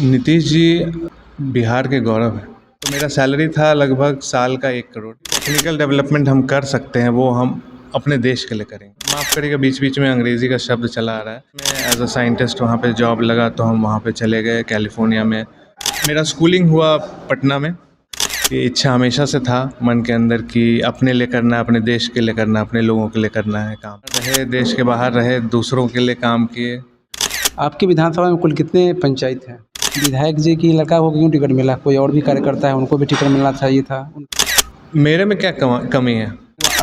नीतीश जी बिहार के गौरव हैं। तो मेरा सैलरी था लगभग साल का 1 करोड़। टेक्निकल डेवलपमेंट हम कर सकते हैं, वो हम अपने देश के लिए करेंगे। माफ़ करिएगा, बीच बीच में अंग्रेज़ी का शब्द चला आ रहा है। मैं एज अ साइंटिस्ट वहाँ पे जॉब लगा तो हम वहाँ पे चले गए कैलिफोर्निया में। मेरा स्कूलिंग हुआ पटना में। ये इच्छा हमेशा से था मन के अंदर कि अपने लिए करना है, अपने देश के लिए करना है, अपने लोगों के लिए करना है काम। रहे देश के बाहर रहे, दूसरों के लिए काम किए। आपकी विधानसभा में कुल कितने पंचायत हैं? विधायक जी की लड़का को क्यों टिकट मिला? कोई और भी कार्यकर्ता है, उनको भी टिकट मिलना चाहिए था। मेरे में क्या कमी है?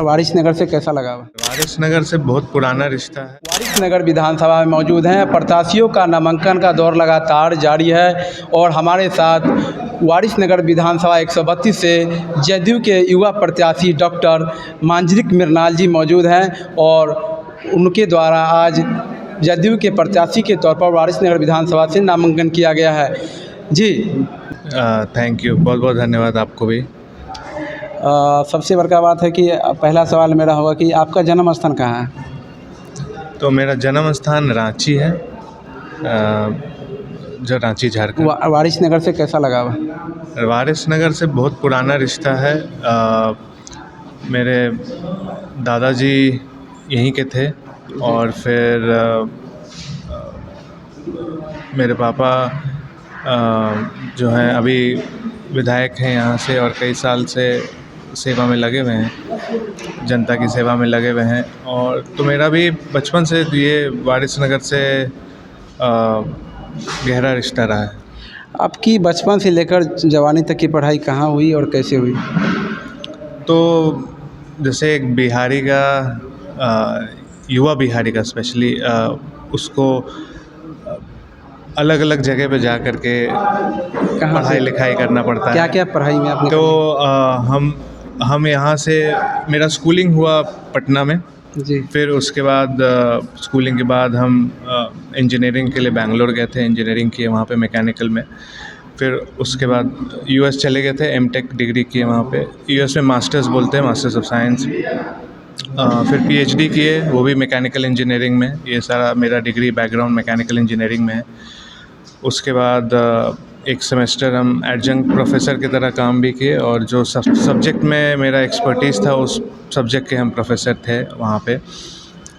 वारिस नगर से कैसा लगा? वारिस नगर से बहुत पुराना रिश्ता है। वारिस नगर विधानसभा में मौजूद हैं। प्रत्याशियों का नामांकन का दौर लगातार जारी है और हमारे साथ वारिस नगर विधानसभा 132 से जदयू के युवा प्रत्याशी डॉक्टर मांजरिक मृणाल जी मौजूद हैं और उनके द्वारा आज जदयू के प्रत्याशी के तौर पर वारिस नगर विधानसभा से नामांकन किया गया है। जी थैंक यू, बहुत बहुत धन्यवाद आपको भी। सबसे बड़का बात है कि पहला सवाल मेरा होगा कि आपका जन्म स्थान कहाँ है? तो मेरा जन्म स्थान रांची है, जो रांची झारखंड। वारिस नगर से कैसा लगा? वारिस नगर से बहुत पुराना रिश्ता है। मेरे दादाजी यहीं के थे और फिर मेरे पापा जो हैं अभी विधायक हैं यहाँ से और कई साल से सेवा में लगे हुए हैं, जनता की सेवा में लगे हुए हैं। और तो मेरा भी बचपन से ये वारिस नगर से गहरा रिश्ता रहा है। आपकी बचपन से लेकर जवानी तक की पढ़ाई कहाँ हुई और कैसे हुई? तो जैसे एक बिहारी का युवा बिहारी का स्पेशली उसको अलग अलग जगह पे जा कर के पढ़ाई लिखाई करना पड़ता है। क्या क्या पढ़ाई में आपने? तो हम यहाँ से, मेरा स्कूलिंग हुआ पटना में जी। फिर उसके बाद स्कूलिंग के बाद हम इंजीनियरिंग के लिए बेंगलोर गए थे, इंजीनियरिंग किए वहाँ पे मैकेनिकल में। फिर उसके बाद यूएस चले गए थे, एमटेक डिग्री किए वहाँ पे। यूएस में मास्टर्स बोलते हैं, मास्टर्स ऑफ साइंस। फिर पीएचडी किए, वो भी मैकेनिकल इंजीनियरिंग में। ये सारा मेरा डिग्री बैकग्राउंड मैकेनिकल इंजीनियरिंग में है। उसके बाद एक सेमेस्टर हम एडजंक्ट प्रोफेसर की तरह काम भी किए और जो सब्जेक्ट में मेरा एक्सपर्टीज़ था उस सब्जेक्ट के हम प्रोफेसर थे वहाँ पे।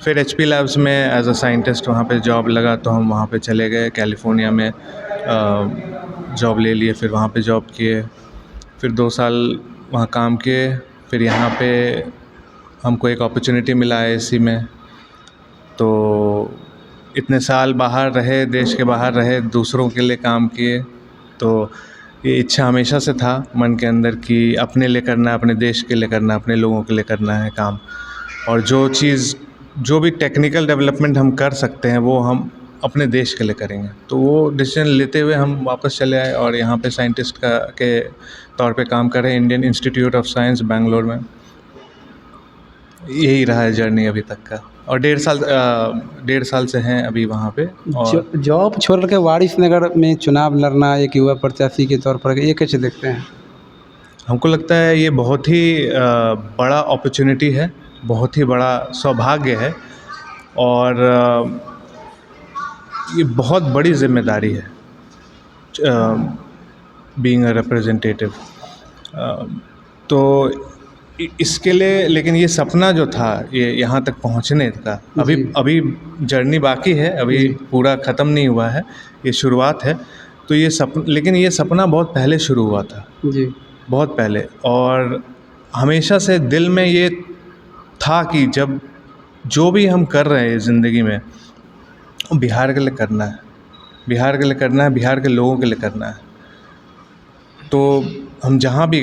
फिर एचपी लैब्स में एज अ साइंटिस्ट वहाँ पे जॉब लगा तो हम वहाँ पे चले गए कैलिफोर्निया में, जॉब ले लिए। फिर वहाँ पे जॉब किए, फिर 2 साल वहाँ काम किए। फिर यहाँ पे हमको एक अपॉर्चुनिटी मिला आईएससी में। तो इतने साल बाहर रहे, देश के बाहर रहे, दूसरों के लिए काम किए। तो ये इच्छा हमेशा से था मन के अंदर कि अपने लिए करना है, अपने देश के लिए करना है, अपने लोगों के लिए करना है काम। और जो भी टेक्निकल डेवलपमेंट हम कर सकते हैं वो हम अपने देश के लिए करेंगे। तो वो डिसीजन लेते हुए हम वापस चले आए और यहाँ पे साइंटिस्ट के तौर पे काम कर रहे हैं Indian institute of science Bangalore में। यही रहा है जर्नी अभी तक का। और 1.5 साल से हैं अभी वहाँ पे। और जॉब छोड़ के वारिस नगर में चुनाव लड़ना एक युवा प्रत्याशी के तौर पर, ये कैसे देखते हैं? हमको लगता है ये बहुत ही बड़ा अपॉर्चुनिटी है, बहुत ही बड़ा सौभाग्य है और ये बहुत बड़ी जिम्मेदारी है बीइंग अ रिप्रेजेंटेटिव। तो इसके लिए, लेकिन ये सपना जो था ये यहाँ तक पहुँचने का, अभी जर्नी बाकी है, अभी पूरा ख़त्म नहीं हुआ है, ये शुरुआत है। तो लेकिन ये सपना बहुत पहले शुरू हुआ था जी, बहुत पहले। और हमेशा से दिल में ये था कि जब जो भी हम कर रहे हैं ज़िंदगी में बिहार के लिए करना है, बिहार के लिए करना है, बिहार के लोगों के लिए करना है। तो हम जहाँ भी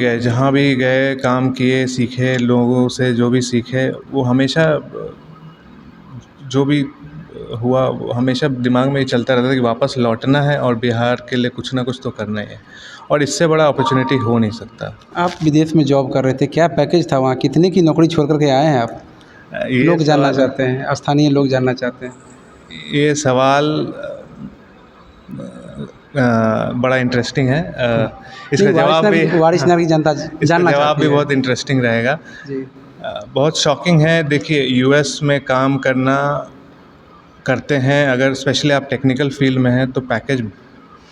गए काम किए, सीखे, लोगों से जो भी सीखे वो हमेशा जो भी हुआ वो हमेशा दिमाग में ये चलता रहता है कि वापस लौटना है और बिहार के लिए कुछ ना कुछ तो करना ही है। और इससे बड़ा अपॉर्चुनिटी हो नहीं सकता। आप विदेश में जॉब कर रहे थे, क्या पैकेज था वहाँ? कितने की नौकरी छोड़ कर के आए हैं आप? लोग जानना चाहते हैं, स्थानीय लोग जानना चाहते हैं। ये सवाल बड़ा इंटरेस्टिंग है। इसका जवाब भी वारिस नगर की जनता जानना जवाब भी चाहती है। बहुत इंटरेस्टिंग रहेगा। जी। बहुत शॉकिंग है। देखिए, यूएस में काम करते हैं अगर स्पेशली आप टेक्निकल फील्ड में हैं तो पैकेज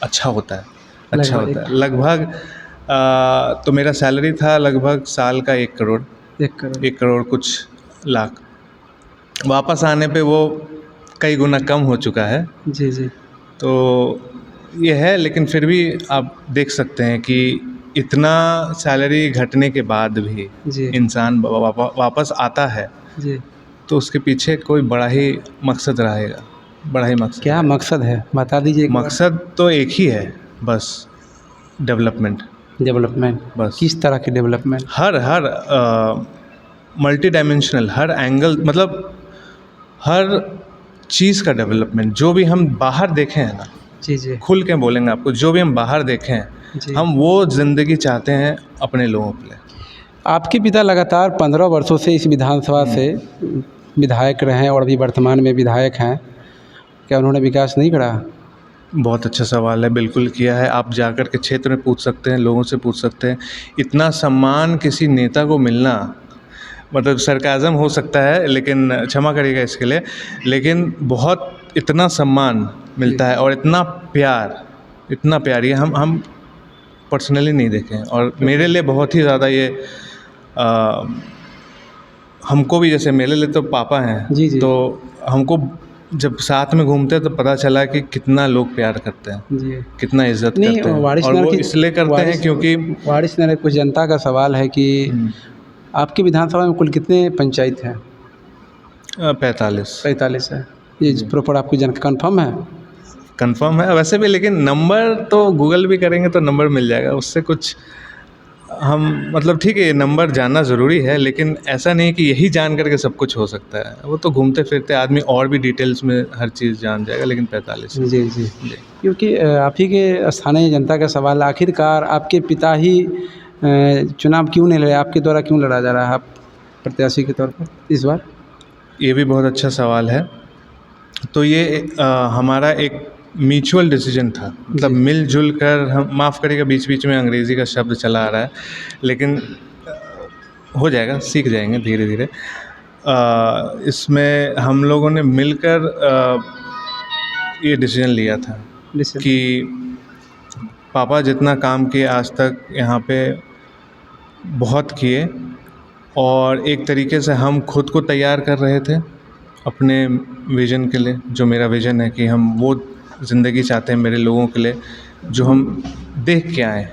अच्छा होता है, अच्छा लगभग होता है। लगभग तो मेरा सैलरी था लगभग साल का 1 करोड़, 1 करोड़। 1 करोड़ कुछ लाख। वापस आने पे वो कई गुना कम हो चुका है। जी, जी। तो ये है, लेकिन फिर भी आप देख सकते हैं कि इतना सैलरी घटने के बाद भी जी, इंसान वापस आता है, जी। तो उसके पीछे कोई बड़ा ही मकसद रहेगा, बड़ा ही मकसद क्या रहेगा। मकसद है? बता दीजिए एक बार। मकसद तो एक ही है, बस डेवलपमेंट। डेवलपमेंट। बस किस तरह की डेवलपमेंट? हर हर मल्टी डायमेंशनल, हर एंगल, मतलब हर चीज़ का डेवलपमेंट। जो भी हम बाहर देखे हैं ना, जी, जी। खुल के बोलेंगे आपको, जो भी हम बाहर देखे हैं, जी। हम वो ज़िंदगी चाहते हैं अपने लोगों के लिए। आपके पिता लगातार 15 वर्षों से इस विधानसभा से विधायक रहे हैं और अभी वर्तमान में विधायक हैं। क्या उन्होंने विकास नहीं करा? बहुत अच्छा सवाल है, बिल्कुल किया है। आप जाकर के क्षेत्र में पूछ सकते हैं, लोगों से पूछ सकते हैं। इतना सम्मान किसी नेता को मिलना, मतलब सरकाज़म हो सकता है, लेकिन क्षमा करिएगा इसके लिए, लेकिन बहुत इतना सम्मान मिलता है और इतना प्यार ये हम पर्सनली नहीं देखे हैं। और मेरे लिए बहुत ही ज़्यादा ये आ, हमको भी, जैसे मेरे लिए तो पापा हैं, जी, जी। तो हमको जब साथ में घूमते हैं तो पता चला कि कितना लोग प्यार करते हैं, जी। कितना इज्जत नहीं, करते हैं। वारिस और नगर वो की इसलिए करते हैं क्योंकि वारिस नगर कुछ जनता का सवाल है कि आपकी विधानसभा में कुल कितने पंचायत हैं? 45 45 है। ये जी। प्रॉपर आपकी कन्फर्म है? कंफर्म है वैसे भी, लेकिन नंबर तो गूगल भी करेंगे तो नंबर मिल जाएगा, उससे कुछ हम, मतलब ठीक है, ये नंबर जानना ज़रूरी है, लेकिन ऐसा नहीं कि यही जान करके सब कुछ हो सकता है। वो तो घूमते फिरते आदमी और भी डिटेल्स में हर चीज़ जान जाएगा, लेकिन 45 है। जी, जी। जी। क्योंकि आप ही के स्थानीय जनता का सवाल, आखिरकार आपके पिता ही चुनाव क्यों नहीं लड़े? आपके द्वारा क्यों लड़ा जा रहा है आप प्रत्याशी के तौर पर इस बार? ये भी बहुत अच्छा सवाल है। तो ये हमारा एक म्यूचुअल डिसीजन था, मतलब जी। मिलजुल कर हम, माफ़ करिएगा बीच बीच में अंग्रेज़ी का शब्द चला आ रहा है, लेकिन हो जाएगा, सीख जाएंगे धीरे धीरे। इसमें हम लोगों ने मिलकर ये डिसीजन लिया था डिसीजन। कि पापा जितना काम किए आज तक यहाँ पे, बहुत किए, और एक तरीके से हम खुद को तैयार कर रहे थे अपने विज़न के लिए। जो मेरा विज़न है कि हम वो ज़िंदगी चाहते हैं मेरे लोगों के लिए जो हम देख के आए,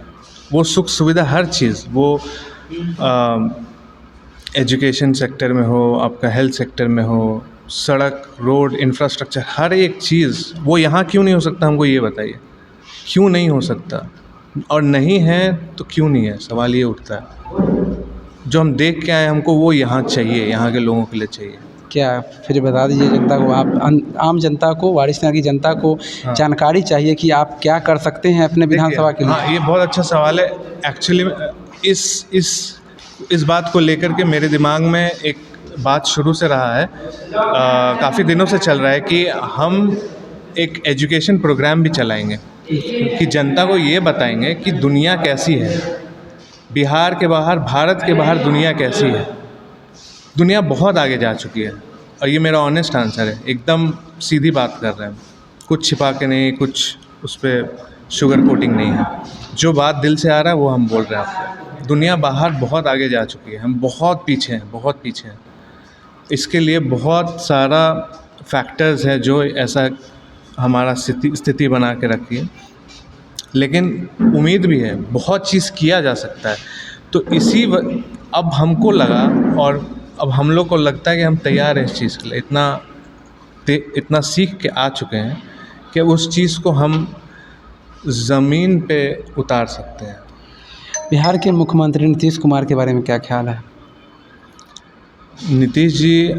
वो सुख सुविधा, हर चीज़, वो एजुकेशन सेक्टर में हो, आपका हेल्थ सेक्टर में हो, सड़क, रोड, इंफ्रास्ट्रक्चर, हर एक चीज़, वो यहाँ क्यों नहीं हो सकता? हमको ये बताइए, क्यों नहीं हो सकता? और नहीं है तो क्यों नहीं है, सवाल ये उठता है। जो हम देख के आए, हमको वो यहाँ चाहिए, यहाँ के लोगों के लिए चाहिए। क्या फिर बता दीजिए जनता को, आप आम जनता को, वारिस नगर की जनता को हाँ। जानकारी चाहिए कि आप क्या कर सकते हैं अपने विधानसभा के लिए। हाँ, ये बहुत अच्छा सवाल है। एक्चुअली इस बात को लेकर के मेरे दिमाग में एक बात शुरू से रहा है, काफ़ी दिनों से चल रहा है कि हम एक एजुकेशन प्रोग्राम भी चलाएंगे कि जनता को ये बताएंगे कि दुनिया कैसी है, बिहार के बाहर, भारत के बाहर दुनिया कैसी है। दुनिया बहुत आगे जा चुकी है, और ये मेरा ऑनेस्ट आंसर है, एकदम सीधी बात कर रहे हैं, कुछ छिपा के नहीं, कुछ उस पर शुगर कोटिंग नहीं है। जो बात दिल से आ रहा है वो हम बोल रहे हैं आपको। दुनिया बाहर बहुत आगे जा चुकी है, हम बहुत पीछे हैं, बहुत पीछे हैं। इसके लिए बहुत सारा फैक्टर्स है जो ऐसा हमारा स्थिति बना के रखी है, लेकिन उम्मीद भी है, बहुत चीज़ किया जा सकता है। तो अब हमको लगा, और अब हम लोग को लगता है कि हम तैयार हैं इस चीज़ के लिए, इतना सीख के आ चुके हैं कि उस चीज़ को हम ज़मीन पे उतार सकते हैं। बिहार के मुख्यमंत्री नीतीश कुमार के बारे में क्या ख्याल है? नीतीश जी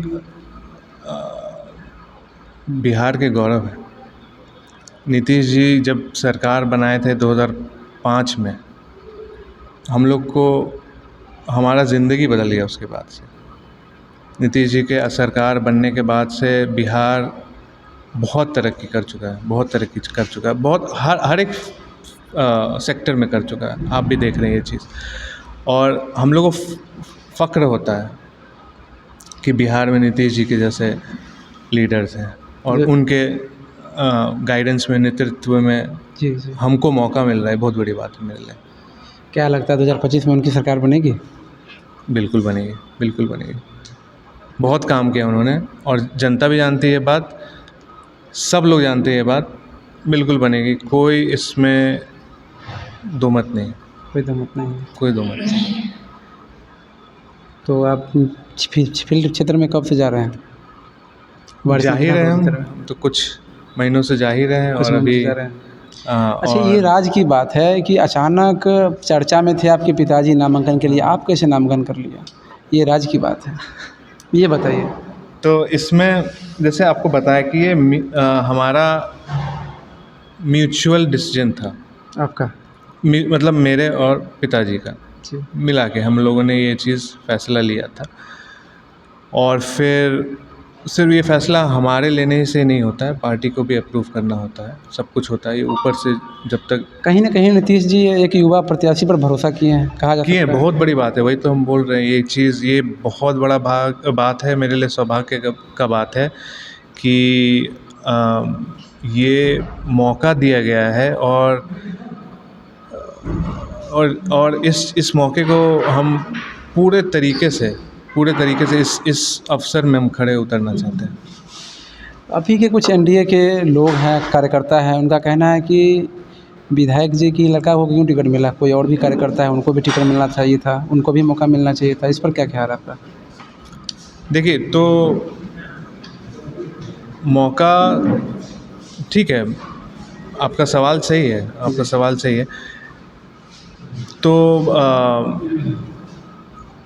बिहार के गौरव हैं। नीतीश जी जब सरकार बनाए थे 2005 में, हम लोग को, हमारा ज़िंदगी बदल गया उसके बाद से। नीतीश जी के सरकार बनने के बाद से बिहार बहुत तरक्की कर चुका है, बहुत तरक्की कर चुका है, बहुत हर एक सेक्टर में कर चुका है। आप भी देख रहे हैं ये चीज़, और हम लोग को फ़ख्र होता है कि बिहार में नीतीश जी के जैसे लीडर्स हैं, और उनके गाइडेंस में, नेतृत्व में जी जी। हमको मौका मिल रहा है, बहुत बड़ी बात है मेरे लिए। क्या लगता है 2025 में उनकी सरकार बनेगी? बिल्कुल बनेगी, बिल्कुल बनेगी। बहुत काम किया उन्होंने और जनता भी जानती है ये बात, सब लोग जानते हैं ये बात, बिल्कुल बनेगी, कोई इसमें दो मत नहीं, कोई दो मत नहीं है। कोई दो मत नहीं। तो आप फील्ड क्षेत्र में कब से जा रहे हैं? जा ही रहे विधानसभा क्षेत्र में? हम तो कुछ महीनों से जा ही रहे हैं कुछ और महीनों अभी से जा रहे हैं। अच्छा, और ये राज की बात है कि अचानक चर्चा में थे आपके पिताजी नामांकन के लिए, आप कैसे नामांकन कर लिया? ये राज की बात है, ये बताइए। तो इसमें जैसे आपको बताया कि ये हमारा म्यूचुअल डिसीजन था, आपका? मतलब मेरे और पिताजी का जी। मिला के हम लोगों ने ये चीज़ फैसला लिया था। और फिर सिर्फ ये फैसला हमारे लेने से नहीं होता है, पार्टी को भी अप्रूव करना होता है, सब कुछ होता है, ये ऊपर से जब तक कहीं ना कहीं नीतीश जी एक युवा प्रत्याशी पर भरोसा किए हैं, कहा जा किए, सकता है। बहुत बड़ी बात है, वही तो हम बोल रहे हैं। ये चीज़, ये बहुत बड़ा बात है, मेरे लिए सौभाग्य का बात है कि ये मौका दिया गया है और इस मौके को हम पूरे तरीके से इस अवसर में हम खड़े उतरना चाहते हैं। अभी के कुछ एनडीए के लोग हैं, कार्यकर्ता हैं, उनका कहना है कि विधायक जी की लड़का को क्यों टिकट मिला, कोई और भी कार्यकर्ता है उनको भी टिकट मिलना चाहिए था, उनको भी मौका मिलना चाहिए था, इस पर क्या ख्याल है आपका? देखिए, तो मौका ठीक है, आपका सवाल सही है, आपका सवाल सही है। तो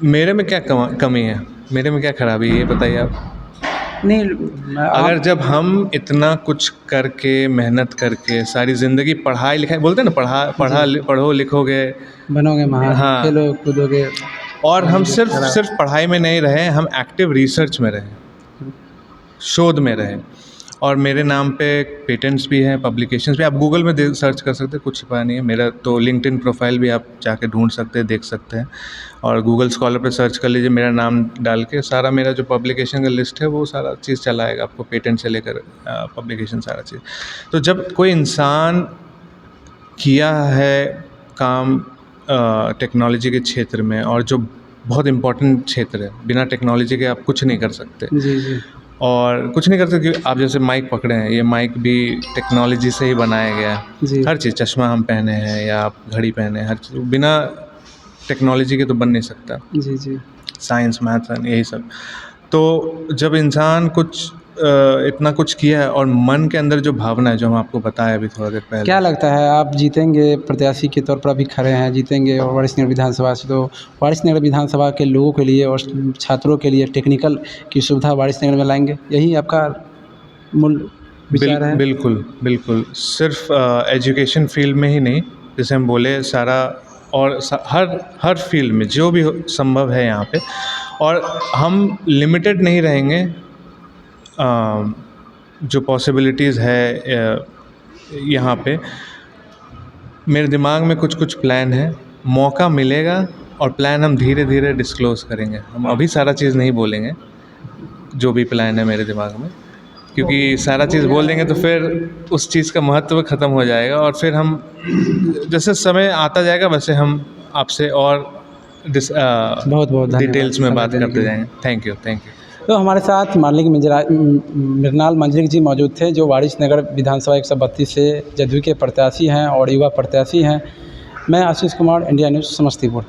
मेरे में क्या कमी है, मेरे में क्या खराबी है, ये बताइए आप। नहीं, अगर जब हम इतना कुछ करके, मेहनत करके, सारी ज़िंदगी पढ़ाई लिखाई, बोलते हैं ना, पढ़ो लिखोगे, बनोगे महान, हाँ, खेलो कूदोगे, और हम सिर्फ पढ़ाई में नहीं रहे, हम एक्टिव रिसर्च में रहे, शोध में रहे। और मेरे नाम पे पेटेंट्स भी हैं, पब्लिकेशंस भी, आप गूगल में सर्च कर सकते हैं, कुछ छिपा नहीं है। मेरा तो लिंक्डइन प्रोफाइल भी आप जाके ढूंढ सकते हैं, देख सकते हैं, और गूगल स्कॉलर पे सर्च कर लीजिए, मेरा नाम डाल के सारा मेरा जो पब्लिकेशन का लिस्ट है वो सारा चीज़ चला आएगा आपको, पेटेंट से लेकर पब्लिकेशन, सारा चीज़। तो जब कोई इंसान किया है काम टेक्नोलॉजी के क्षेत्र में, और जो बहुत इम्पोर्टेंट क्षेत्र है, बिना टेक्नोलॉजी के आप कुछ नहीं कर सकते। जी जी। और कुछ नहीं कर सकते, आप जैसे माइक पकड़े हैं, ये माइक भी टेक्नोलॉजी से ही बनाया गया है। जी। हर चीज़, चश्मा हम पहने हैं या आप घड़ी पहने हैं, हर चीज़ बिना टेक्नोलॉजी के तो बन नहीं सकता। जी जी। साइंस, मैथ्स, यही सब। तो जब इंसान कुछ इतना कुछ किया है, और मन के अंदर जो भावना है, जो हम आपको बताया अभी थोड़ा देर पहले, क्या लगता है आप जीतेंगे, प्रत्याशी के तौर पर अभी खड़े हैं, जीतेंगे और वारिसनगर विधानसभा से, तो वारिसनगर विधानसभा के लोगों के लिए और छात्रों के लिए टेक्निकल की सुविधा वारिसनगर में लाएंगे, यही आपका मूल विचार है? बिल्कुल बिल्कुल। सिर्फ एजुकेशन फील्ड में ही नहीं, जैसे हम बोले, सारा और हर फील्ड में जो भी संभव है यहाँ पे, और हम लिमिटेड नहीं रहेंगे। जो पॉसिबिलिटीज़ है यहाँ पे, मेरे दिमाग में कुछ प्लान है, मौका मिलेगा और प्लान हम धीरे धीरे डिस्क्लोज़ करेंगे। हम अभी सारा चीज़ नहीं बोलेंगे, जो भी प्लान है मेरे दिमाग में, क्योंकि सारा चीज़ बोल देंगे तो फिर उस चीज़ का महत्व ख़त्म हो जाएगा, और फिर हम जैसे समय आता जाएगा वैसे हम आपसे और बहुत डिटेल्स में बात करते जाएंगे। Thank you. तो हमारे साथ मालिक मृणाल मंजरी जी मौजूद थे, जो वारिसनगर विधानसभा 132 से जदयू के प्रत्याशी हैं और युवा प्रत्याशी हैं। मैं आशीष कुमार, इंडिया न्यूज़, समस्तीपुर।